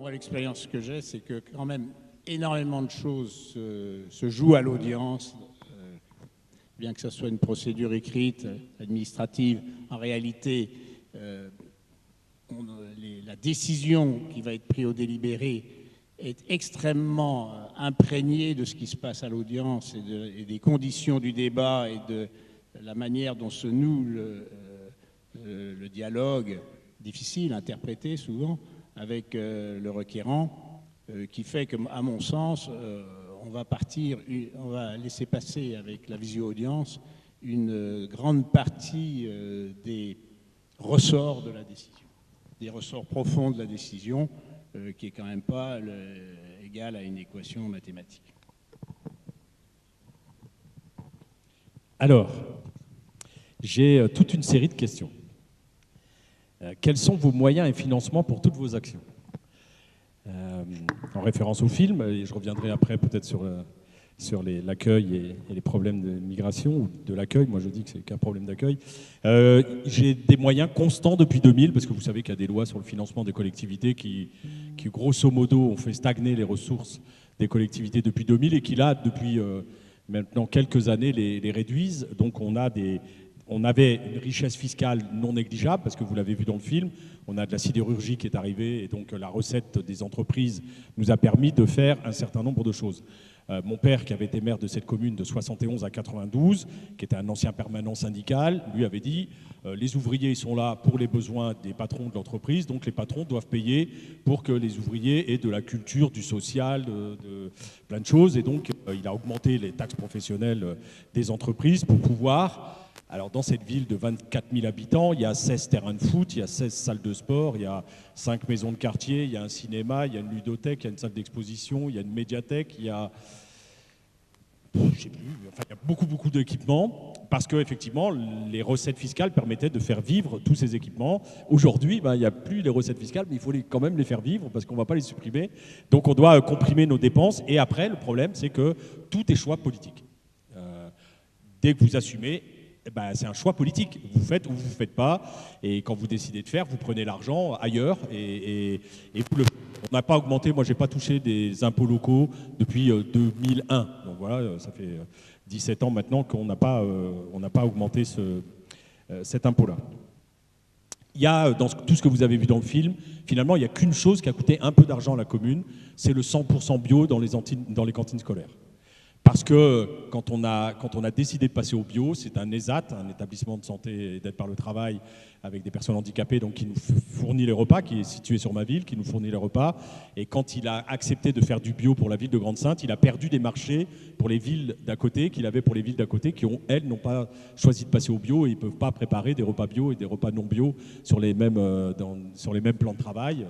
moi, l'expérience que j'ai, c'est que quand même énormément de choses se jouent à l'audience, bien que ce soit une procédure écrite, administrative. En réalité, la décision qui va être prise au délibéré est extrêmement imprégnée de ce qui se passe à l'audience et des conditions du débat et de la manière dont se noue le dialogue, difficile à interpréter souvent, avec le requérant, qui fait que, à mon sens, on va laisser passer avec la visio-audience une grande partie des ressorts de la décision, des ressorts profonds de la décision, qui est quand même pas égal à une équation mathématique. Alors, j'ai toute une série de questions. Quels sont vos moyens et financements pour toutes vos actions ? En référence au film, et je reviendrai après peut-être sur l'accueil et les problèmes de migration, ou de l'accueil, moi je dis que c'est qu'un problème d'accueil. J'ai des moyens constants depuis 2000, parce que vous savez qu'il y a des lois sur le financement des collectivités qui grosso modo, ont fait stagner les ressources des collectivités depuis 2000, et qui là, depuis maintenant quelques années, les réduisent. Donc on avait une richesse fiscale non négligeable, parce que vous l'avez vu dans le film, on a de la sidérurgie qui est arrivée, et donc la recette des entreprises nous a permis de faire un certain nombre de choses. Mon père, qui avait été maire de cette commune de 71 à 92, qui était un ancien permanent syndical, lui avait dit les ouvriers sont là pour les besoins des patrons de l'entreprise, donc les patrons doivent payer pour que les ouvriers aient de la culture, du social, de plein de choses. Et donc il a augmenté les taxes professionnelles des entreprises pour pouvoir... Alors dans cette ville de 24 000 habitants, il y a 16 terrains de foot, il y a 16 salles de sport, il y a 5 maisons de quartier, il y a un cinéma, il y a une ludothèque, il y a une salle d'exposition, il y a une médiathèque, il y a... je sais plus, enfin, il y a beaucoup d'équipements, parce qu'effectivement, les recettes fiscales permettaient de faire vivre tous ces équipements. Aujourd'hui, il n'y a plus les recettes fiscales, mais il faut quand même les faire vivre, parce qu'on ne va pas les supprimer. Donc on doit comprimer nos dépenses, et après, le problème, c'est que tout est choix politique. Dès que vous assumez, c'est un choix politique. Vous faites ou vous ne faites pas. Et quand vous décidez de faire, vous prenez l'argent ailleurs. Et on n'a pas augmenté. Moi, je n'ai pas touché des impôts locaux depuis 2001. Donc voilà, ça fait 17 ans maintenant qu'on n'a pas augmenté cet impôt-là. Il y a, dans tout ce que vous avez vu dans le film, finalement, il n'y a qu'une chose qui a coûté un peu d'argent à la commune, c'est le 100% bio dans les cantines scolaires. Parce que quand on a décidé de passer au bio, c'est un ESAT, un établissement de santé et d'aide par le travail avec des personnes handicapées, donc qui nous fournit les repas, qui est situé sur ma ville, qui nous fournit les repas. Et quand il a accepté de faire du bio pour la ville de Grande-Synthe, il a perdu des marchés pour les villes d'à côté, qu'il avait pour les villes d'à côté, qui, elles, n'ont pas choisi de passer au bio et ils ne peuvent pas préparer des repas bio et des repas non bio sur les mêmes plans de travail.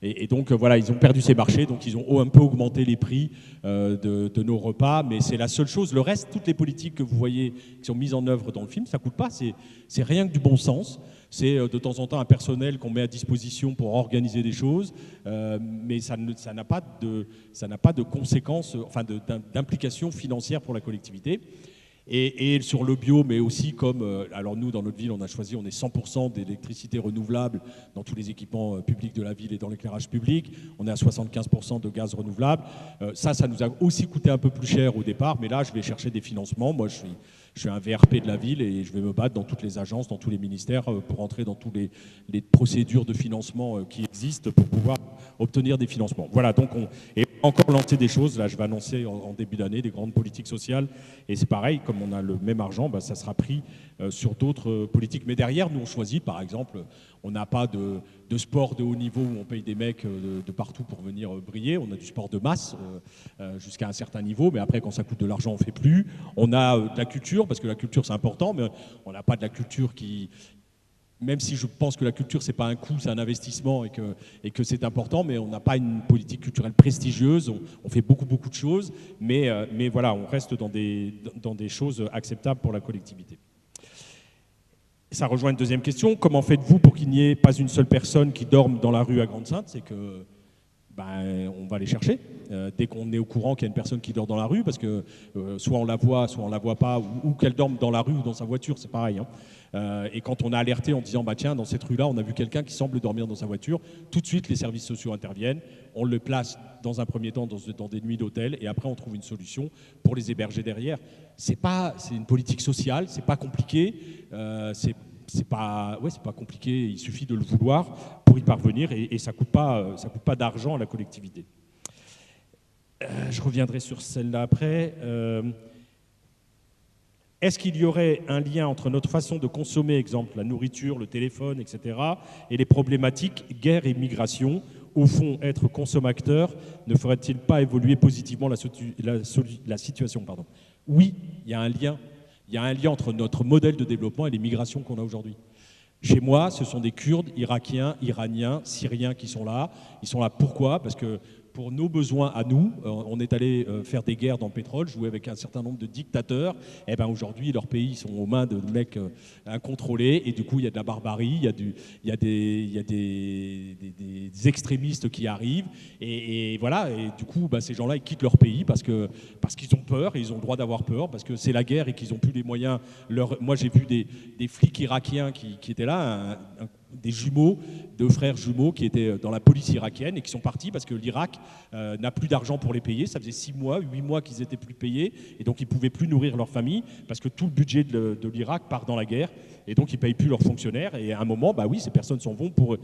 Et donc voilà, ils ont perdu ces marchés, donc ils ont un peu augmenté les prix de nos repas, mais c'est la seule chose. Le reste, toutes les politiques que vous voyez qui sont mises en œuvre dans le film, ça ne coûte pas, c'est rien que du bon sens. C'est de temps en temps un personnel qu'on met à disposition pour organiser des choses, mais ça n'a pas de conséquences, enfin d'implications financières pour la collectivité. Et sur le bio, mais aussi comme... alors nous, dans notre ville, on est 100% d'électricité renouvelable dans tous les équipements publics de la ville et dans l'éclairage public. On est à 75% de gaz renouvelable. Ça nous a aussi coûté un peu plus cher au départ, mais là, je vais chercher des financements. Moi, je suis un VRP de la ville et je vais me battre dans toutes les agences, dans tous les ministères pour entrer dans toutes les procédures de financement qui existent pour pouvoir obtenir des financements. Voilà, donc on est encore lancé des choses. Là, je vais annoncer en début d'année des grandes politiques sociales. Et c'est pareil, comme on a le même argent, ça sera pris sur d'autres politiques. Mais derrière, nous, on choisit, par exemple, on n'a pas de sport de haut niveau où on paye des mecs de partout pour venir briller. On a du sport de masse jusqu'à un certain niveau, mais après, quand ça coûte de l'argent, on ne fait plus. On a de la culture, parce que la culture, c'est important, mais on n'a pas de la culture qui... Même si je pense que la culture, c'est pas un coût, c'est un investissement et que c'est important, mais on n'a pas une politique culturelle prestigieuse. On fait beaucoup de choses, mais voilà, on reste dans des choses acceptables pour la collectivité. Ça rejoint une deuxième question. Comment faites-vous pour qu'il n'y ait pas une seule personne qui dorme dans la rue à Grande-Synthe ? C'est que on va les chercher. dès qu'on est au courant qu'il y a une personne qui dort dans la rue, parce que soit on la voit pas, ou qu'elle dorme dans la rue ou dans sa voiture, c'est pareil. Hein. Et quand on a alerté en disant, bah tiens, dans cette rue-là, on a vu quelqu'un qui semble dormir dans sa voiture, tout de suite, les services sociaux interviennent. On le place dans un premier temps dans des nuits d'hôtel, et après, on trouve une solution pour les héberger derrière. C'est une politique sociale, c'est pas compliqué, c'est pas compliqué, il suffit de le vouloir pour y parvenir, et ça coûte pas d'argent à la collectivité. Je reviendrai sur celle-là après. Est-ce qu'il y aurait un lien entre notre façon de consommer, exemple la nourriture, le téléphone, etc., et les problématiques guerre et migration? Au fond, être consommateur ne ferait-il pas évoluer positivement la situation, pardon. Oui, il y a un lien. Il y a un lien entre notre modèle de développement et les migrations qu'on a aujourd'hui. Chez moi, ce sont des Kurdes, Irakiens, Iraniens, Syriens qui sont là. Ils sont là pourquoi? Parce que pour nos besoins à nous, on est allé faire des guerres dans le pétrole, jouer avec un certain nombre de dictateurs. Et ben aujourd'hui, leurs pays sont aux mains de mecs incontrôlés, et du coup, il y a de la barbarie, il y a des extrémistes qui arrivent, et voilà. Et du coup, bah, ces gens-là, ils quittent leur pays parce qu'ils ont peur, et ils ont le droit d'avoir peur, parce que c'est la guerre et qu'ils n'ont plus les moyens. Moi, j'ai vu des flics irakiens qui étaient là, des jumeaux, deux frères jumeaux qui étaient dans la police irakienne et qui sont partis parce que l'Irak n'a plus d'argent pour les payer. Ça faisait 6 mois, 8 mois qu'ils n'étaient plus payés, et donc ils ne pouvaient plus nourrir leur famille parce que tout le budget de l'Irak part dans la guerre, et donc ils ne payent plus leurs fonctionnaires. Et à un moment, bah oui, ces personnes s'en vont pour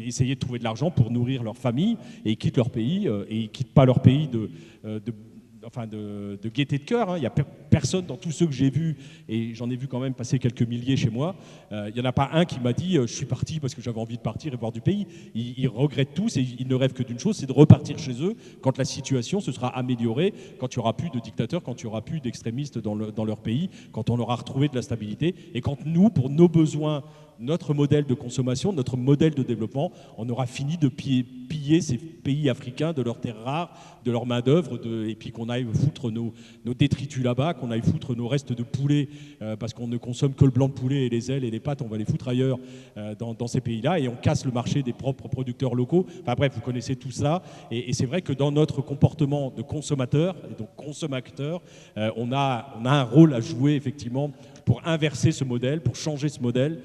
essayer de trouver de l'argent pour nourrir leur famille, et ils quittent leur pays, et ils ne quittent pas leur pays de gaieté de cœur. Hein. Il n'y a personne dans tous ceux que j'ai vus, et j'en ai vu quand même passer quelques milliers chez moi, il n'y en a pas un qui m'a dit je suis parti parce que j'avais envie de partir et voir du pays. Ils regrettent tous, et ils ne rêvent que d'une chose, c'est de repartir chez eux quand la situation se sera améliorée, quand il n'y aura plus de dictateurs, quand il n'y aura plus d'extrémistes dans leur pays, quand on aura retrouvé de la stabilité, et quand nous, pour nos besoins, notre modèle de consommation, notre modèle de développement, on aura fini de piller ces pays africains de leurs terres rares, de leur main-d'œuvre, et puis qu'on aille foutre nos détritus là-bas, qu'on aille foutre nos restes de poulet, parce qu'on ne consomme que le blanc de poulet et les ailes et les pattes, on va les foutre ailleurs dans ces pays-là, et on casse le marché des propres producteurs locaux. Enfin bref, vous connaissez tout ça, et c'est vrai que dans notre comportement de consommateur, et donc consommateur, on a un rôle à jouer effectivement pour inverser ce modèle, pour changer ce modèle,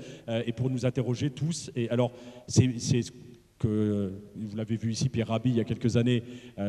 et pour nous interroger tous. Et alors, c'est ce que, vous l'avez vu ici, Pierre Rabhi, il y a quelques années,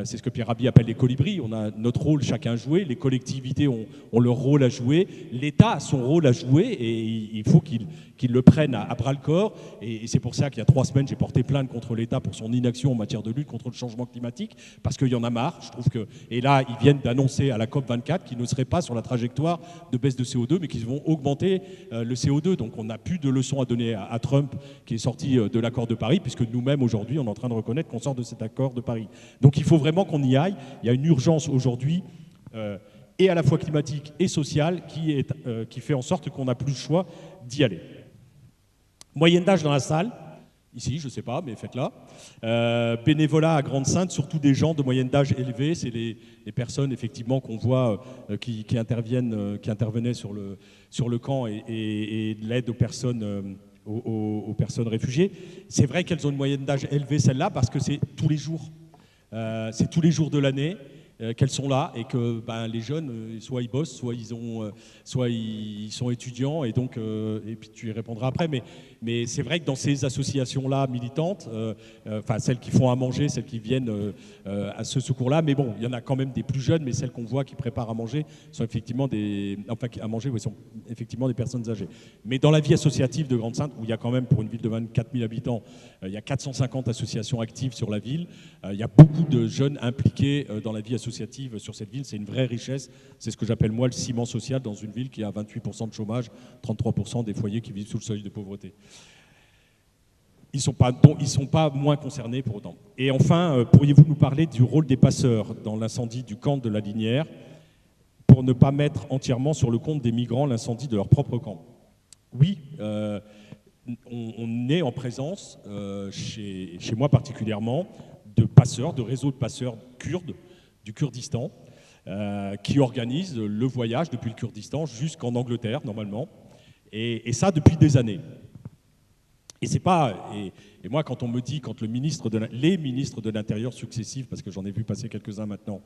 c'est ce que Pierre Rabhi appelle les colibris. On a notre rôle chacun à jouer, les collectivités ont leur rôle à jouer, l'État a son rôle à jouer, et il faut qu'il le prenne à bras-le-corps. Et c'est pour ça qu'il y a 3 semaines, j'ai porté plainte contre l'État pour son inaction en matière de lutte contre le changement climatique, parce qu'il y en a marre, je trouve que. Et là, ils viennent d'annoncer à la COP24 qu'ils ne seraient pas sur la trajectoire de baisse de CO2, mais qu'ils vont augmenter le CO2. Donc on n'a plus de leçons à donner à Trump, qui est sorti de l'accord de Paris, puisque nous-mêmes, aujourd'hui, on est en train de reconnaître qu'on sort de cet accord de Paris. Donc il faut vraiment qu'on y aille. Il y a une urgence aujourd'hui, et à la fois climatique et sociale, qui fait en sorte qu'on n'a plus le choix d'y aller. Moyenne d'âge dans la salle, ici, je ne sais pas, mais faites-la. Bénévolat à Grande-Synthe, surtout des gens de moyenne d'âge élevé, c'est les personnes effectivement qu'on voit qui intervenaient sur le camp, et l'aide aux personnes réfugiées. C'est vrai qu'elles ont une moyenne d'âge élevée, celle-là, parce que c'est tous les jours. C'est tous les jours de l'année qu'elles sont là, et que les jeunes, soit ils bossent, soit ils sont étudiants, et donc et puis tu y répondras après, mais c'est vrai que dans ces associations-là militantes, celles qui font à manger, celles qui viennent à ce secours-là, mais bon, il y en a quand même des plus jeunes, mais celles qu'on voit qui préparent à manger sont effectivement sont effectivement des personnes âgées. Mais dans la vie associative de Grande-Synthe, où il y a quand même, pour une ville de 24 000 habitants, il y a 450 associations actives sur la ville, il y a beaucoup de jeunes impliqués dans la vie associative sur cette ville. C'est une vraie richesse, c'est ce que j'appelle moi le ciment social dans une ville qui a 28% de chômage, 33% des foyers qui vivent sous le seuil de pauvreté. Ils ne sont pas moins concernés pour autant. Et enfin, pourriez-vous nous parler du rôle des passeurs dans l'incendie du camp de la Linière, pour ne pas mettre entièrement sur le compte des migrants l'incendie de leur propre camp? Oui, on est en présence, chez moi particulièrement, de passeurs, de réseaux de passeurs kurdes, du Kurdistan, qui organisent le voyage depuis le Kurdistan jusqu'en Angleterre, normalement, et ça depuis des années. Et c'est pas. Et moi, quand on me dit, quand les ministres de l'Intérieur successifs, parce que j'en ai vu passer quelques-uns maintenant,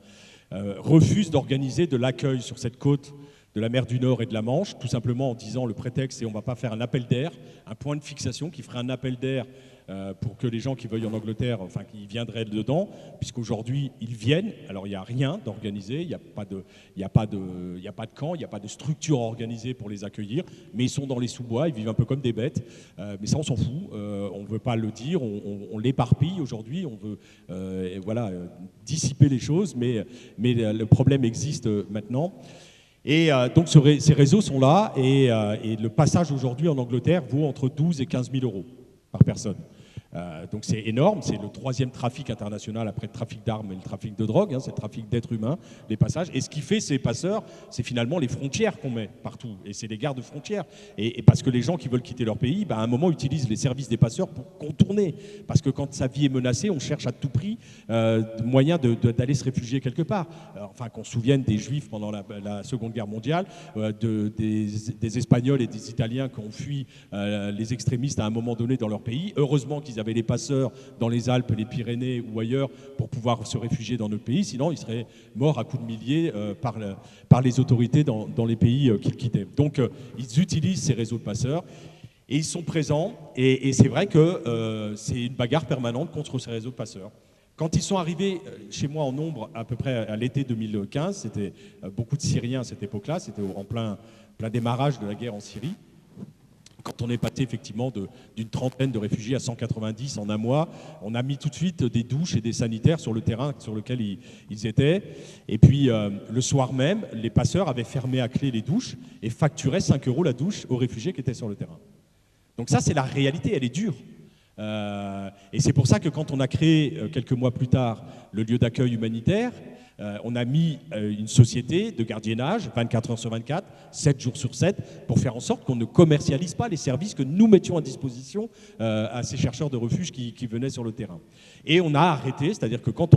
refusent d'organiser de l'accueil sur cette côte de la mer du Nord et de la Manche, tout simplement en disant le prétexte, c'est on ne va pas faire un appel d'air, un point de fixation qui ferait un appel d'air pour que les gens qui veuillent en Angleterre, enfin qui viendraient dedans, puisqu'aujourd'hui ils viennent. Alors il n'y a rien d'organisé, il n'y a pas de camp, il n'y a pas de structure organisée pour les accueillir, mais ils sont dans les sous-bois, ils vivent un peu comme des bêtes. Mais ça on s'en fout, on ne veut pas le dire, on l'éparpille aujourd'hui, on veut dissiper les choses, mais le problème existe maintenant. Et donc ces réseaux sont là et le passage aujourd'hui en Angleterre vaut entre 12 et 15 000 euros par personne. Donc c'est énorme, c'est le 3e trafic international après le trafic d'armes et le trafic de drogue, c'est le trafic d'êtres humains, les passages. Et ce qui fait ces passeurs, c'est finalement les frontières qu'on met partout, et c'est les gardes frontières. Et parce que les gens qui veulent quitter leur pays, à un moment utilisent les services des passeurs pour contourner. Parce que quand sa vie est menacée, on cherche à tout prix moyen d'aller se réfugier quelque part. Enfin, qu'on se souvienne des Juifs pendant la Seconde Guerre mondiale, des Espagnols et des Italiens qui ont fui les extrémistes à un moment donné dans leur pays. Heureusement qu'ils avaient les passeurs dans les Alpes, les Pyrénées ou ailleurs pour pouvoir se réfugier dans notre pays, sinon ils seraient morts à coups de milliers par les autorités dans les pays qu'ils quittaient. Donc ils utilisent ces réseaux de passeurs et ils sont présents et c'est vrai que c'est une bagarre permanente contre ces réseaux de passeurs. Quand ils sont arrivés chez moi en nombre à peu près à l'été 2015, c'était beaucoup de Syriens à cette époque-là, c'était en plein démarrage de la guerre en Syrie. Quand on est passé effectivement d'une trentaine de réfugiés à 190 en un mois, on a mis tout de suite des douches et des sanitaires sur le terrain sur lequel ils étaient. Et puis le soir même, les passeurs avaient fermé à clé les douches et facturaient 5 € la douche aux réfugiés qui étaient sur le terrain. Donc ça, c'est la réalité, elle est dure. Et c'est pour ça que quand on a créé quelques mois plus tard le lieu d'accueil humanitaire, on a mis une société de gardiennage 24 heures sur 24, 7 jours sur 7, pour faire en sorte qu'on ne commercialise pas les services que nous mettions à disposition à ces chercheurs de refuge qui venaient sur le terrain. Et on a arrêté, c'est-à-dire que quand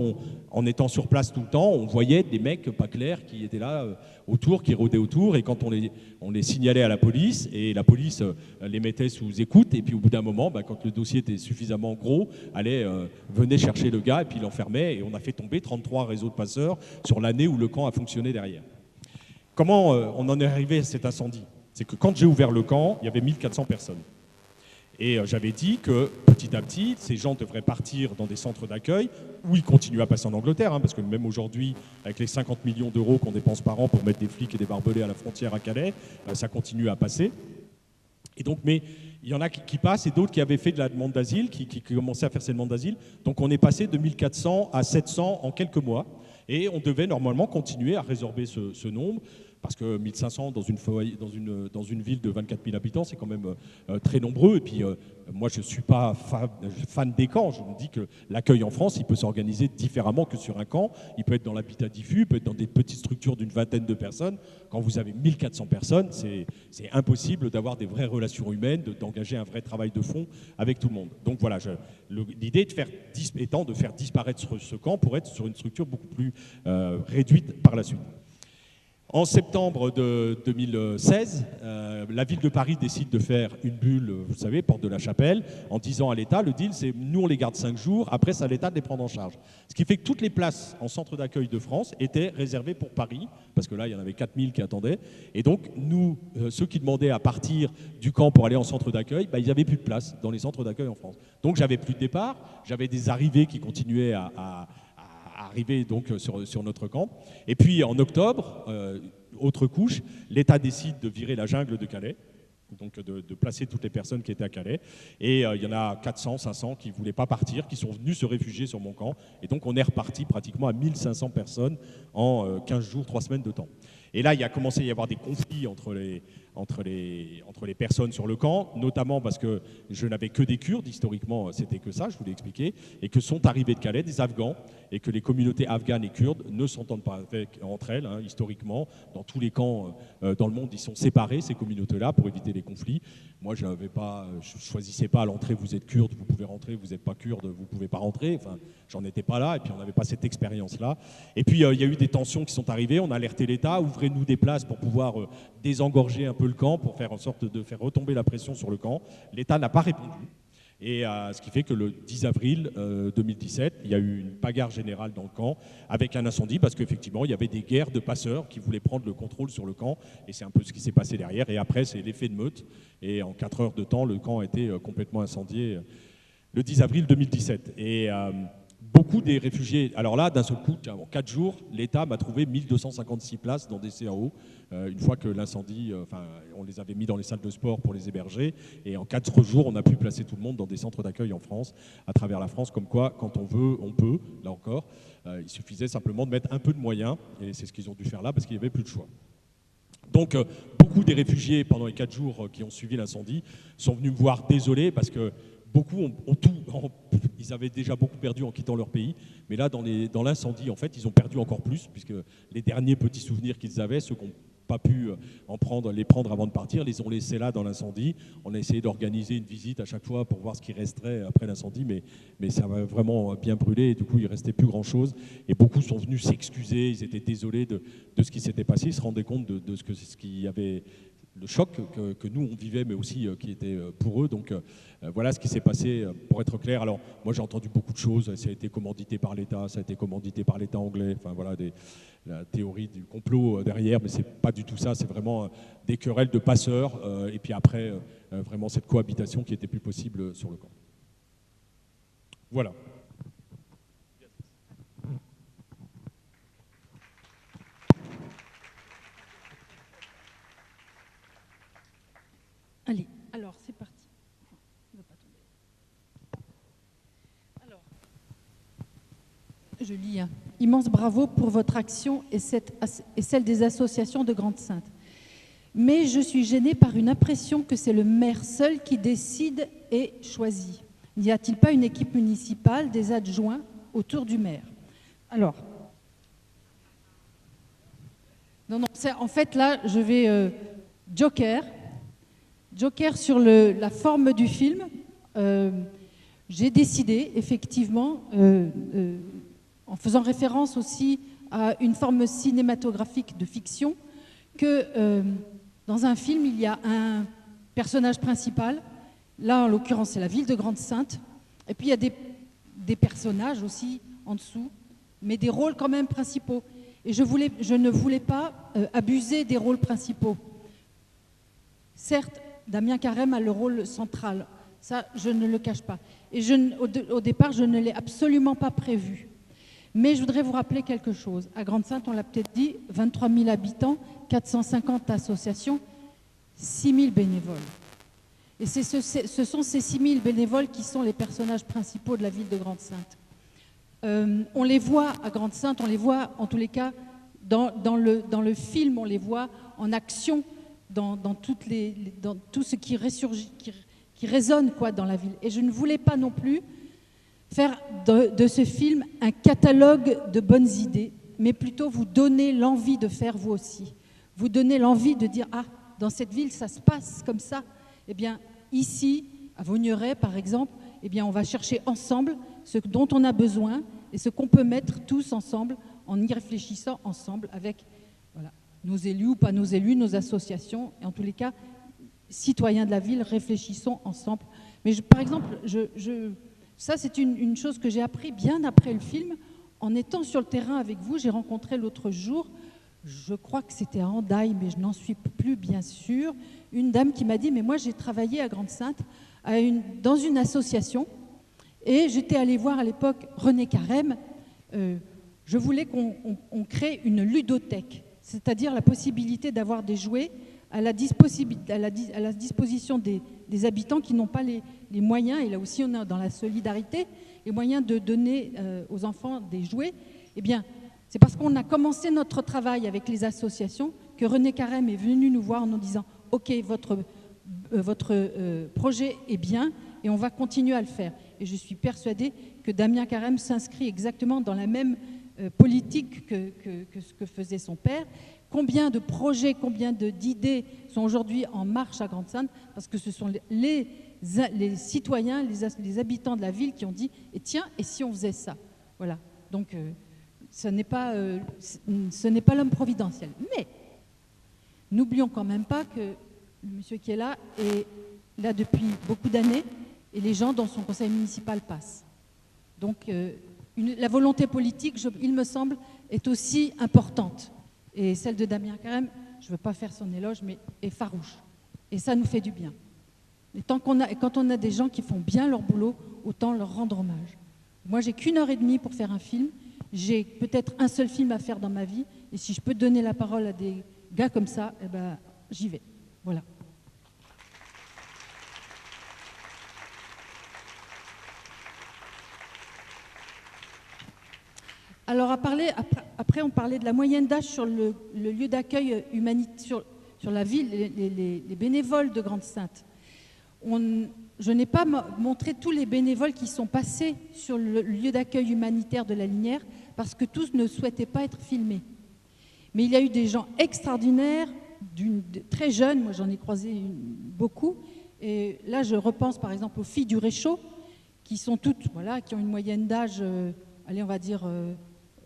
en étant sur place tout le temps, on voyait des mecs pas clairs qui étaient là autour, qui rôdaient autour, et quand on les signalait à la police, et la police les mettait sous écoute, et puis au bout d'un moment, quand le dossier était suffisamment gros, venait chercher le gars et puis l'enfermait, et on a fait tomber 33 réseaux de passeurs sur l'année où le camp a fonctionné derrière. Comment on en est arrivé à cet incendie? C'est que quand j'ai ouvert le camp, il y avait 1400 personnes. Et j'avais dit que petit à petit, ces gens devraient partir dans des centres d'accueil où ils continuent à passer en Angleterre, parce que même aujourd'hui, avec les 50 millions d'euros qu'on dépense par an pour mettre des flics et des barbelés à la frontière à Calais, ça continue à passer. Et donc, mais il y en a qui passent et d'autres qui avaient fait de la demande d'asile, qui commençaient à faire ces demandes d'asile. Donc on est passé de 1400 à 700 en quelques mois. Et on devait normalement continuer à résorber ce nombre, parce que 1500 dans une ville de 24 000 habitants, c'est quand même très nombreux. Et puis moi, je ne suis pas fan des camps. Je me dis que l'accueil en France, il peut s'organiser différemment que sur un camp. Il peut être dans l'habitat diffus, il peut être dans des petites structures d'une vingtaine de personnes. Quand vous avez 1400 personnes, c'est impossible d'avoir des vraies relations humaines, d'engager un vrai travail de fond avec tout le monde. Donc voilà, l'idée étant de faire disparaître ce camp pour être sur une structure beaucoup plus réduite par la suite. En septembre de 2016, la ville de Paris décide de faire une bulle, vous savez, porte de la Chapelle, en disant à l'État, le deal c'est nous on les garde 5 jours, après c'est à l'État de les prendre en charge. Ce qui fait que toutes les places en centre d'accueil de France étaient réservées pour Paris, parce que là il y en avait 4000 qui attendaient, et donc nous, ceux qui demandaient à partir du camp pour aller en centre d'accueil, ils n'avaient plus de place dans les centres d'accueil en France. Donc j'avais plus de départ, j'avais des arrivées qui continuaient à arriver donc sur notre camp. Et puis en octobre, autre couche, l'État décide de virer la jungle de Calais, donc de placer toutes les personnes qui étaient à Calais. Et il y en a 400, 500 qui ne voulaient pas partir, qui sont venus se réfugier sur mon camp. Et donc on est reparti pratiquement à 1500 personnes en 15 jours, 3 semaines de temps. Et là, il a commencé à y avoir des conflits entre les personnes sur le camp, notamment parce que je n'avais que des Kurdes, historiquement c'était que ça, je vous l'ai expliqué, et que sont arrivés de Calais des Afghans, et que les communautés afghanes et kurdes ne s'entendent pas entre elles, historiquement. Dans tous les camps dans le monde, ils sont séparés, ces communautés-là, pour éviter les conflits. Moi, je ne choisissais pas à l'entrée, vous êtes kurde, vous pouvez rentrer, vous n'êtes pas kurde, vous ne pouvez pas rentrer. Enfin, j'en étais pas là, et puis on n'avait pas cette expérience-là. Et puis, il y a eu des tensions qui sont arrivées, on a alerté l'État, ouvrez-nous des places pour pouvoir désengorger un peu le camp, pour faire en sorte de faire retomber la pression sur le camp. L'État n'a pas répondu. Et ce qui fait que le 10 avril 2017, il y a eu une bagarre générale dans le camp avec un incendie parce qu'effectivement, il y avait des guerres de passeurs qui voulaient prendre le contrôle sur le camp. Et c'est un peu ce qui s'est passé derrière. Et après, c'est l'effet de meute. Et en 4 heures de temps, le camp a été complètement incendié le 10 avril 2017. Et beaucoup des réfugiés... Alors là, d'un seul coup, en 4 jours, l'État m'a trouvé 1256 places dans des CAO. Une fois que l'incendie, on les avait mis dans les salles de sport pour les héberger, et en 4 jours, on a pu placer tout le monde dans des centres d'accueil en France, à travers la France, comme quoi, quand on veut, on peut, là encore. Il suffisait simplement de mettre un peu de moyens, et c'est ce qu'ils ont dû faire là, parce qu'il n'y avait plus de choix. Donc, beaucoup des réfugiés, pendant les 4 jours qui ont suivi l'incendie, sont venus me voir désolés, parce que beaucoup ont tout, ils avaient déjà beaucoup perdu en quittant leur pays, mais là, dans l'incendie, en fait, ils ont perdu encore plus, puisque les derniers petits souvenirs qu'ils avaient, ceux qui n'ont pas pu les prendre avant de partir, les ont laissés là dans l'incendie. On a essayé d'organiser une visite à chaque fois pour voir ce qui resterait après l'incendie, mais ça va vraiment bien brûlé, et du coup, il ne restait plus grand-chose. Et beaucoup sont venus s'excuser, ils étaient désolés de ce qui s'était passé, ils se rendaient compte de ce qu'il y avait... le choc que nous on vivait, mais aussi qui était pour eux. Donc voilà ce qui s'est passé, pour être clair. Alors moi j'ai entendu beaucoup de choses, ça a été commandité par l'État, ça a été commandité par l'État anglais, enfin voilà, la théorie du complot derrière, mais c'est pas du tout ça, c'est vraiment des querelles de passeurs, et puis après vraiment cette cohabitation qui était plus possible sur le camp. Voilà. Allez, alors c'est parti. On va pas tomber. Alors, je lis un immense bravo pour votre action et celle des associations de Grande-Synthe. Mais je suis gênée par une impression que c'est le maire seul qui décide et choisit. N'y a-t-il pas une équipe municipale, des adjoints autour du maire? Alors, non, en fait là, je vais Joker sur la forme du film. J'ai décidé, effectivement, en faisant référence aussi à une forme cinématographique de fiction, que dans un film, il y a un personnage principal. Là, en l'occurrence, c'est la ville de Grande-Synthe. Et puis, il y a des personnages aussi en dessous, mais des rôles quand même principaux. Et je ne voulais pas abuser des rôles principaux. Certes, Damien Carême a le rôle central, ça je ne le cache pas. Et au départ, je ne l'ai absolument pas prévu. Mais je voudrais vous rappeler quelque chose. À Grande-Synthe, on l'a peut-être dit, 23 000 habitants, 450 associations, 6 000 bénévoles. Et ce sont ces 6 000 bénévoles qui sont les personnages principaux de la ville de Grande-Synthe. On les voit à Grande-Synthe, on les voit en tous les cas dans le film, on les voit en action, dans tout ce qui ressurgit, qui résonne quoi, dans la ville. Et je ne voulais pas non plus faire de ce film un catalogue de bonnes idées, mais plutôt vous donner l'envie de faire vous aussi. Vous donner l'envie de dire « Ah, dans cette ville, ça se passe comme ça. » Eh bien, ici, à Vaugneray, par exemple, eh bien, on va chercher ensemble ce dont on a besoin et ce qu'on peut mettre tous ensemble en y réfléchissant ensemble avec voilà, nos élus ou pas nos élus, nos associations, et en tous les cas, citoyens de la ville, réfléchissons ensemble. Mais par exemple, ça c'est une chose que j'ai appris bien après le film, en étant sur le terrain avec vous. J'ai rencontré l'autre jour, je crois que c'était à Hendaye, mais je n'en suis plus bien sûre, une dame qui m'a dit « Mais moi j'ai travaillé à Grande-Synthe dans une association et j'étais allée voir à l'époque René Carême. Je voulais qu'on crée une ludothèque, c'est-à-dire la possibilité d'avoir des jouets à la disposition des habitants qui n'ont pas les moyens, et là aussi on est dans la solidarité, les moyens de donner aux enfants des jouets. Eh bien, c'est parce qu'on a commencé notre travail avec les associations que René Carême est venu nous voir en nous disant « Ok, votre projet est bien et on va continuer à le faire ». Et je suis persuadée que Damien Carême s'inscrit exactement dans la même politique que ce que faisait son père. Combien de projets, combien d'idées sont aujourd'hui en marche à Grande-Synthe, parce que ce sont les citoyens, les habitants de la ville qui ont dit « Et tiens, et si on faisait ça ?» Voilà. Donc, ce n'est pas l'homme providentiel. Mais n'oublions quand même pas que le monsieur qui est là depuis beaucoup d'années et les gens dans son conseil municipal passent. Donc la volonté politique, il me semble, est aussi importante. Et celle de Damien Carême, je ne veux pas faire son éloge, mais est farouche. Et ça nous fait du bien. Et quand on a des gens qui font bien leur boulot, autant leur rendre hommage. Moi, j'ai qu'1 heure et demie pour faire un film. J'ai peut-être un seul film à faire dans ma vie. Et si je peux donner la parole à des gars comme ça, eh ben, j'y vais. Voilà. Alors, après, on parlait de la moyenne d'âge sur le lieu d'accueil humanitaire, sur la ville, les bénévoles de Grande-Synthe. Je n'ai pas montré tous les bénévoles qui sont passés sur le lieu d'accueil humanitaire de la Linière parce que tous ne souhaitaient pas être filmés. Mais il y a eu des gens extraordinaires, très jeunes, moi j'en ai croisé beaucoup. Et là, je repense par exemple aux filles du Réchaud, qui sont toutes, voilà, qui ont une moyenne d'âge, allez, on va dire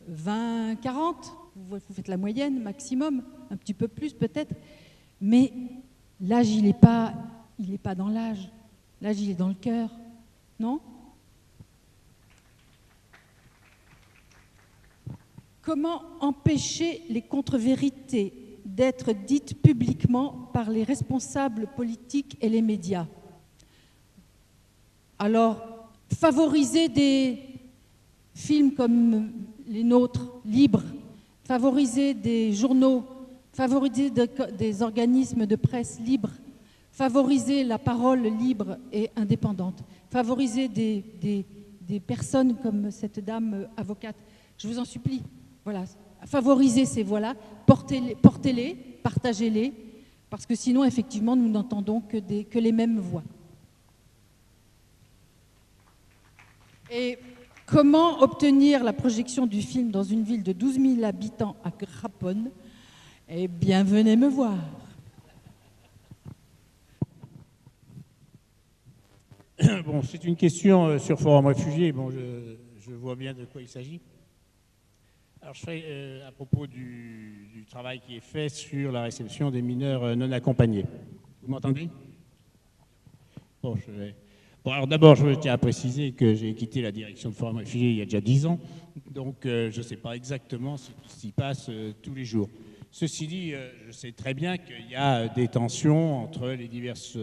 20-40. Vous faites la moyenne, maximum, un petit peu plus peut-être. Mais l'âge, il n'est pas dans l'âge. L'âge, il est dans le cœur, non? Comment empêcher les contre-vérités d'être dites publiquement par les responsables politiques et les médias? Alors, favoriser des films comme les nôtres, libres, favoriser des journaux, favoriser des organismes de presse libres, favoriser la parole libre et indépendante, favoriser des personnes comme cette dame avocate. Je vous en supplie, voilà, favoriser ces voix-là, portez-les, partagez-les, parce que sinon, effectivement, nous n'entendons que les mêmes voix. Et comment obtenir la projection du film dans une ville de 12 000 habitants à Craponne? Eh bien, venez me voir. Bon, c'est une question sur Forum Réfugiés. Bon, je vois bien de quoi il s'agit. Alors, je fais à propos du travail qui est fait sur la réception des mineurs non accompagnés. Vous m'entendez? Bon, Bon, alors d'abord, je tiens à préciser que j'ai quitté la direction de Forum Réfugiés il y a déjà 10 ans, donc je ne sais pas exactement ce qui s'y passe tous les jours. Ceci dit, je sais très bien qu'il y a des tensions entre les diverses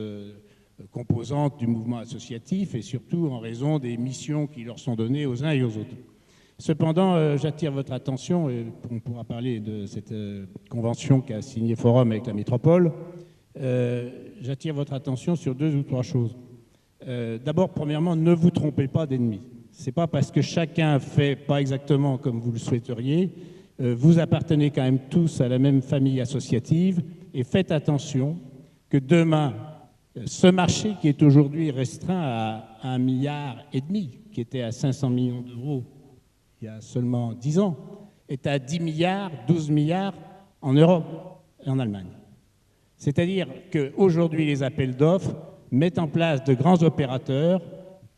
composantes du mouvement associatif et surtout en raison des missions qui leur sont données aux uns et aux autres. Cependant, j'attire votre attention, et on pourra parler de cette convention qu'a signée Forum avec la métropole, j'attire votre attention sur 2 ou 3 choses. D'abord, premièrement, ne vous trompez pas d'ennemis. Ce n'est pas parce que chacun fait pas exactement comme vous le souhaiteriez, vous appartenez quand même tous à la même famille associative et faites attention que demain, ce marché qui est aujourd'hui restreint à 1,5 milliard, qui était à 500 millions d'euros il y a seulement 10 ans, est à 10 milliards, 12 milliards en Europe et en Allemagne. C'est-à-dire qu'aujourd'hui, les appels d'offres mettent en place de grands opérateurs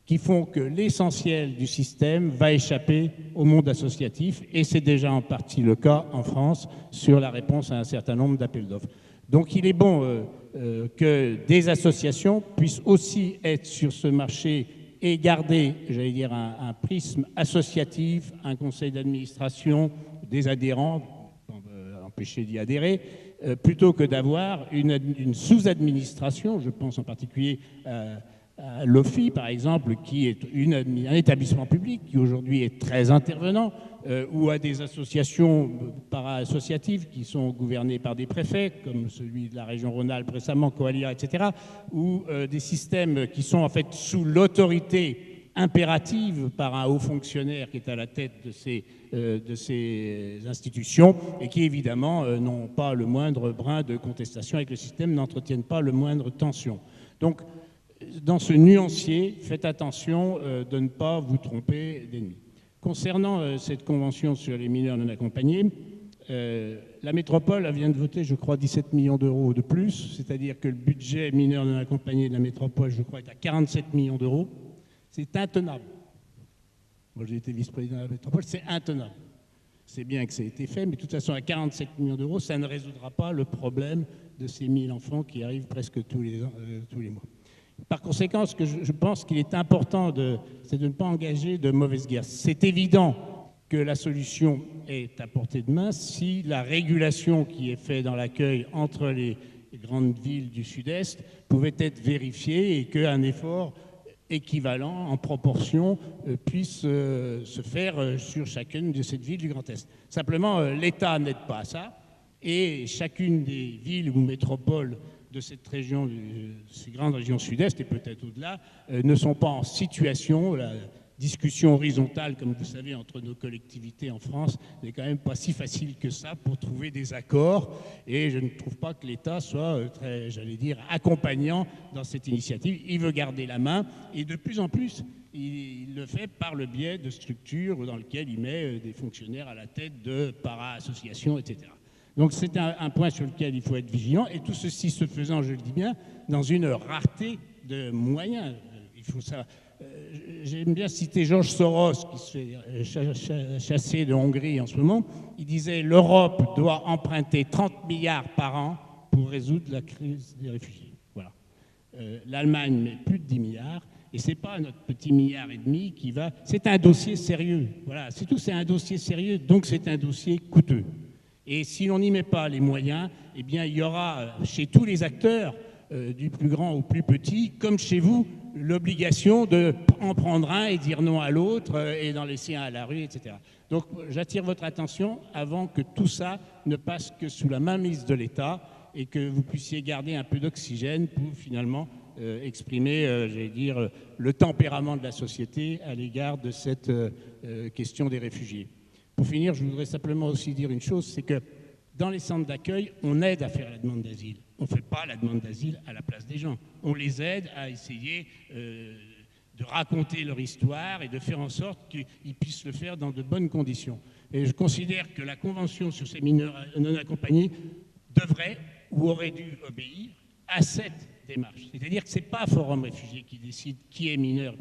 qui font que l'essentiel du système va échapper au monde associatif, et c'est déjà en partie le cas en France sur la réponse à un certain nombre d'appels d'offres. Donc il est bon que des associations puissent aussi être sur ce marché et garder, j'allais dire, un prisme associatif, un conseil d'administration, des adhérents, empêcher d'y adhérer, plutôt que d'avoir une sous-administration, je pense en particulier à l'OFI, par exemple, qui est un établissement public qui aujourd'hui est très intervenant, ou à des associations para-associatives qui sont gouvernées par des préfets, comme celui de la région Rhône-Alpes récemment, Coalia, etc., ou des systèmes qui sont en fait sous l'autorité impérative par un haut fonctionnaire qui est à la tête de ces institutions et qui, évidemment, n'ont pas le moindre brin de contestation avec le système, n'entretiennent pas le moindre tension. Donc, dans ce nuancier, faites attention de ne pas vous tromper d'ennemis. Concernant cette convention sur les mineurs non accompagnés, la métropole vient de voter, je crois, 17 millions d'euros de plus, c'est-à-dire que le budget mineurs non accompagnés de la métropole, je crois, est à 47 millions d'euros. C'est intenable. Moi, j'ai été vice-président de la métropole, c'est intenable. C'est bien que ça ait été fait, mais de toute façon, à 47 millions d'euros, ça ne résoudra pas le problème de ces 1000 enfants qui arrivent presque tous les mois. Par conséquent, ce que je pense qu'il est important, c'est de ne pas engager de mauvaise guerre. C'est évident que la solution est à portée de main si la régulation qui est faite dans l'accueil entre les grandes villes du Sud-Est pouvait être vérifiée et qu'un effort équivalent, en proportion, puisse se faire sur chacune de ces villes du Grand Est. Simplement, l'État n'aide pas à ça, et chacune des villes ou métropoles de cette région, de ces grandes régions Sud-Est et peut-être au-delà, ne sont pas en situation. La discussion horizontale, comme vous savez, entre nos collectivités en France, n'est quand même pas si facile que ça pour trouver des accords, et je ne trouve pas que l'État soit très, j'allais dire, accompagnant dans cette initiative. Il veut garder la main, et de plus en plus, il le fait par le biais de structures dans lesquelles il met des fonctionnaires à la tête de para-associations, etc. Donc c'est un point sur lequel il faut être vigilant, et tout ceci se faisant, je le dis bien, dans une rareté de moyens. Il faut ça. J'aime bien citer George Soros, qui se fait chasser de Hongrie en ce moment. Il disait « L'Europe doit emprunter 30 milliards par an pour résoudre la crise des réfugiés ». Voilà. L'Allemagne met plus de 10 milliards, et ce n'est pas notre petit milliard et demi qui va... C'est un dossier sérieux. Voilà, c'est tout, c'est un dossier sérieux, donc c'est un dossier coûteux. Et si l'on n'y met pas les moyens, eh bien, il y aura chez tous les acteurs, du plus grand au plus petit, comme chez vous, l'obligation d'en prendre un et dire non à l'autre et d'en laisser un à la rue, etc. Donc j'attire votre attention avant que tout ça ne passe que sous la mainmise de l'État et que vous puissiez garder un peu d'oxygène pour finalement exprimer, j'allais dire, le tempérament de la société à l'égard de cette question des réfugiés. Pour finir, je voudrais simplement aussi dire une chose, c'est que dans les centres d'accueil, on aide à faire la demande d'asile. On ne fait pas la demande d'asile à la place des gens. On les aide à essayer de raconter leur histoire et de faire en sorte qu'ils puissent le faire dans de bonnes conditions. Et je considère que la Convention sur ces mineurs non accompagnés devrait ou aurait dû obéir à cette démarche. C'est-à-dire que ce n'est pas Forum Réfugiés qui décide qui est mineur.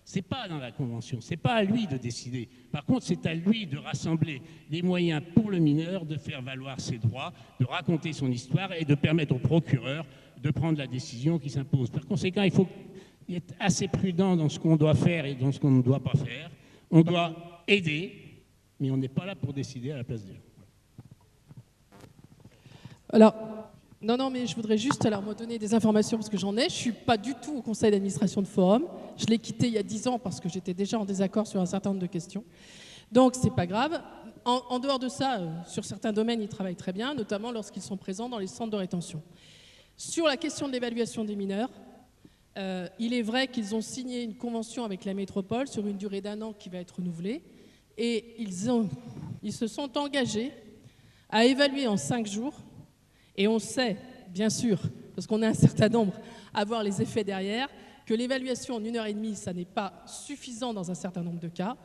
Ce n'est pas dans la Convention, ce n'est pas à lui de décider. Par contre, c'est à lui de rassembler les moyens pour le mineur de faire valoir ses droits, de raconter son histoire et de permettre au procureur de prendre la décision qui s'impose. Par conséquent, il faut être assez prudent dans ce qu'on doit faire et dans ce qu'on ne doit pas faire. On doit aider, mais on n'est pas là pour décider à la place des gens. Alors, non, mais je voudrais juste me donner des informations parce que j'en ai. Je ne suis pas du tout au conseil d'administration de Forum. Je l'ai quitté il y a 10 ans parce que j'étais déjà en désaccord sur un certain nombre de questions. Donc, ce n'est pas grave. En dehors de ça, sur certains domaines, ils travaillent très bien, notamment lorsqu'ils sont présents dans les centres de rétention. Sur la question de l'évaluation des mineurs, il est vrai qu'ils ont signé une convention avec la métropole sur une durée d'1 an qui va être renouvelée. Et ils se sont engagés à évaluer en 5 jours. Et on sait, bien sûr, parce qu'on a un certain nombre à voir les effets derrière, que l'évaluation en 1h30, ça n'est pas suffisant dans un certain nombre de cas,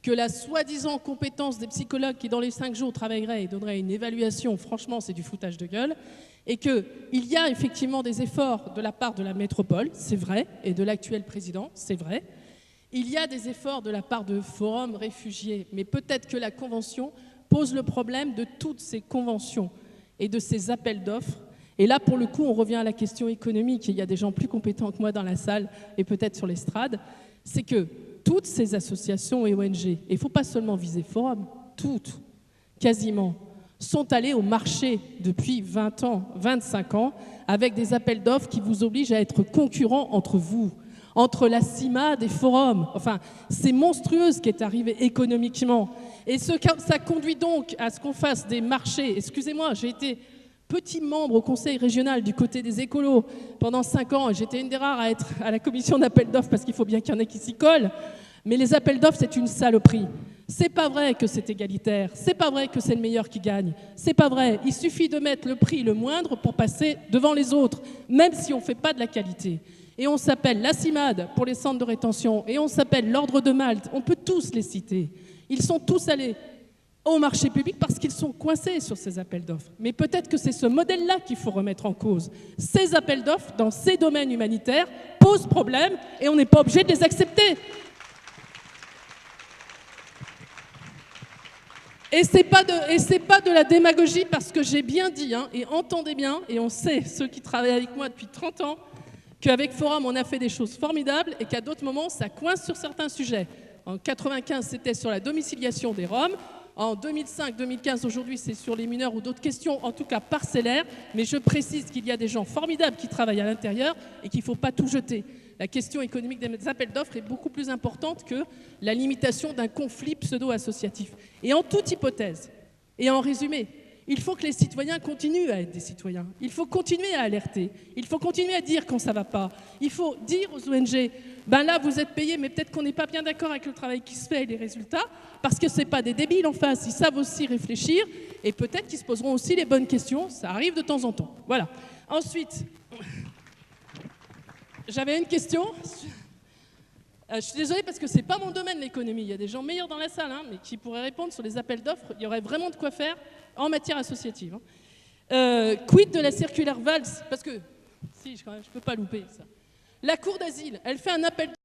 que la soi-disant compétence des psychologues qui, dans les 5 jours, travailleraient et donneraient une évaluation, franchement, c'est du foutage de gueule, et qu'il y a effectivement des efforts de la part de la métropole, c'est vrai, et de l'actuel président, c'est vrai. Il y a des efforts de la part de Forum Réfugiés, mais peut-être que la Convention pose le problème de toutes ces conventions et de ces appels d'offres. Et là, pour le coup, on revient à la question économique. Il y a des gens plus compétents que moi dans la salle et peut-être sur l'estrade. C'est que toutes ces associations et ONG, et il ne faut pas seulement viser Forum, toutes, quasiment, sont allées au marché depuis 20 ans, 25 ans, avec des appels d'offres qui vous obligent à être concurrents entre vous, entre la CIMAD et Forum. Enfin, c'est monstrueux ce qui est arrivé économiquement. Et ça conduit donc à ce qu'on fasse des marchés. Excusez-moi, j'ai été petit membre au conseil régional du côté des écolos pendant 5 ans. J'étais une des rares à être à la commission d'appel d'offres parce qu'il faut bien qu'il y en ait qui s'y collent. Mais les appels d'offres, c'est une saloperie. C'est pas vrai que c'est égalitaire. C'est pas vrai que c'est le meilleur qui gagne. C'est pas vrai. Il suffit de mettre le prix le moindre pour passer devant les autres, même si on ne fait pas de la qualité. Et on s'appelle la CIMAD pour les centres de rétention, et on s'appelle l'Ordre de Malte. On peut tous les citer. Ils sont tous allés au marché public parce qu'ils sont coincés sur ces appels d'offres. Mais peut-être que c'est ce modèle-là qu'il faut remettre en cause. Ces appels d'offres, dans ces domaines humanitaires, posent problème et on n'est pas obligé de les accepter. Et c'est pas de la démagogie parce que j'ai bien dit, et entendez bien, et on sait, ceux qui travaillent avec moi depuis 30 ans, qu'avec Forum, on a fait des choses formidables et qu'à d'autres moments, ça coince sur certains sujets. En 1995, c'était sur la domiciliation des Roms. En 2005-2015, aujourd'hui, c'est sur les mineurs ou d'autres questions, en tout cas parcellaires. Mais je précise qu'il y a des gens formidables qui travaillent à l'intérieur et qu'il ne faut pas tout jeter. La question économique des appels d'offres est beaucoup plus importante que la limitation d'un conflit pseudo-associatif. Et en toute hypothèse, et en résumé, il faut que les citoyens continuent à être des citoyens. Il faut continuer à alerter. Il faut continuer à dire quand ça ne va pas. Il faut dire aux ONG, ben là, vous êtes payés, mais peut-être qu'on n'est pas bien d'accord avec le travail qui se fait et les résultats, parce que ce n'est pas des débiles en face. Ils savent aussi réfléchir et peut-être qu'ils se poseront aussi les bonnes questions. Ça arrive de temps en temps. Voilà. Ensuite, j'avais une question. Je suis désolée parce que ce n'est pas mon domaine, l'économie. Il y a des gens meilleurs dans la salle, hein, mais qui pourraient répondre sur les appels d'offres. Il y aurait vraiment de quoi faire en matière associative. Quid de la circulaire Valls? Parce que, si, je ne peux pas louper ça. La Cour d'asile, elle fait un appel